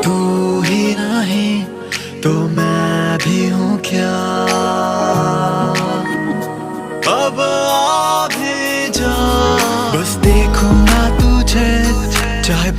तू ही नहीं तो मैं भी हूँ क्या। अब आ भी जा, बस देखूंगा तुझे चाहे